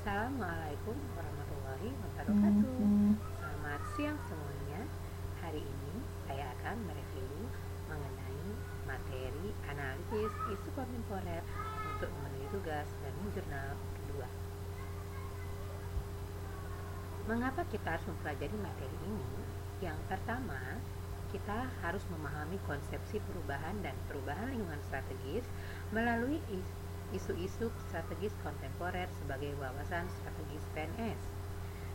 Assalamualaikum warahmatullahi wabarakatuh. Selamat siang semuanya. Hari ini saya akan mereview mengenai materi analisis isu kontemporer untuk memenuhi tugas dan jurnal kedua. Mengapa kita harus mempelajari materi ini? Yang pertama, kita harus memahami konsepsi perubahan dan perubahan lingkungan strategis melalui isu-isu strategis kontemporer sebagai wawasan strategis PNS.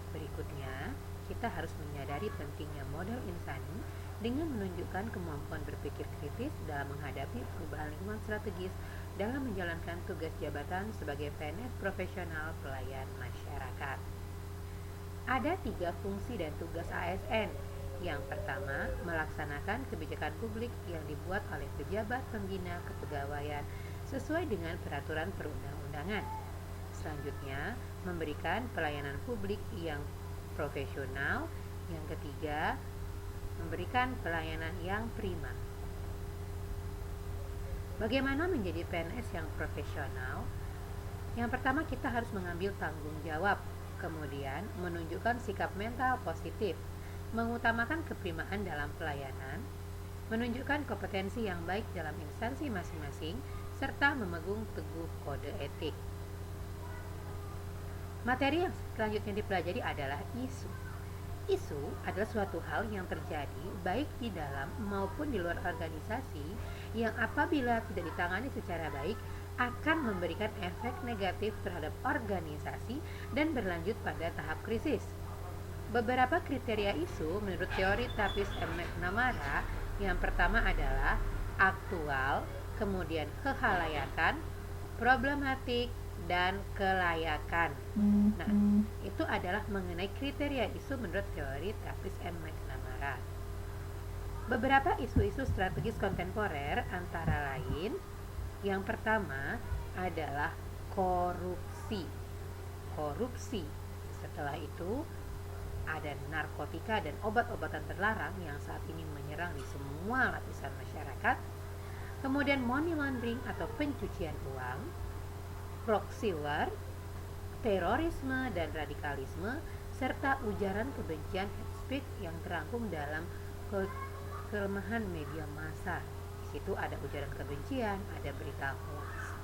Berikutnya, kita harus menyadari pentingnya model insani dengan menunjukkan kemampuan berpikir kritis dalam menghadapi perubahan lingkungan strategis dalam menjalankan tugas jabatan sebagai PNS profesional pelayan masyarakat. Ada 3 fungsi dan tugas ASN. Yang pertama, melaksanakan kebijakan publik yang dibuat oleh pejabat pembina kepegawaian sesuai dengan peraturan perundang-undangan. Selanjutnya, memberikan pelayanan publik yang profesional. Yang ketiga, memberikan pelayanan yang prima. Bagaimana menjadi PNS yang profesional? Yang pertama, kita harus mengambil tanggung jawab, kemudian menunjukkan sikap mental positif, mengutamakan keprimaan dalam pelayanan, menunjukkan kompetensi yang baik dalam instansi masing-masing, serta memegang teguh kode etik. Materi yang selanjutnya dipelajari adalah isu. Isu adalah suatu hal yang terjadi baik di dalam maupun di luar organisasi yang apabila tidak ditangani secara baik akan memberikan efek negatif terhadap organisasi dan berlanjut pada tahap krisis. Beberapa kriteria isu menurut teori Travis M. McNamara, yang pertama adalah aktual, kemudian kehalayakan, problematik, dan kelayakan. Nah, itu adalah mengenai kriteria isu menurut teori Travis M. McNamara. Beberapa isu-isu strategis kontemporer antara lain, yang pertama adalah korupsi. Setelah itu ada narkotika dan obat-obatan terlarang yang saat ini menyerang di semua lapisan masyarakat. Kemudian money laundering atau pencucian uang, proxy war, terorisme dan radikalisme, serta ujaran kebencian hate speech yang terangkum dalam kelemahan media massa. Di situ ada ujaran kebencian, ada berita hoax.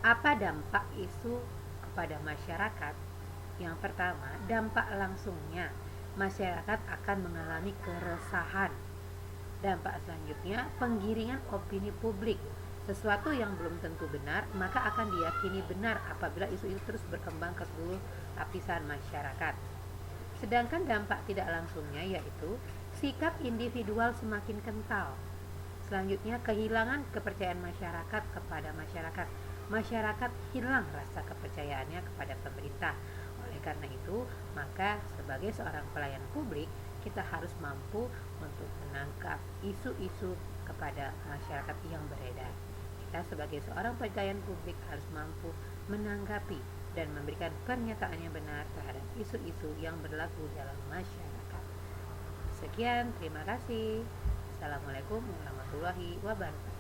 Apa dampak isu kepada masyarakat? Yang pertama, dampak langsungnya, masyarakat akan mengalami keresahan. Dampak selanjutnya, penggiringan opini publik. Sesuatu yang belum tentu benar, maka akan diyakini benar apabila isu itu terus berkembang ke seluruh lapisan masyarakat. Sedangkan dampak tidak langsungnya yaitu sikap individual semakin kental. Selanjutnya, kehilangan kepercayaan masyarakat kepada masyarakat. Masyarakat hilang rasa kepercayaannya kepada pemerintah. Oleh karena itu, maka sebagai seorang pelayan publik, kita harus mampu untuk menangkap isu-isu kepada masyarakat yang beredar. Kita sebagai seorang pelayan publik harus mampu menanggapi dan memberikan pernyataan yang benar terhadap isu-isu yang berlaku dalam masyarakat. Sekian, terima kasih. Assalamualaikum warahmatullahi wabarakatuh.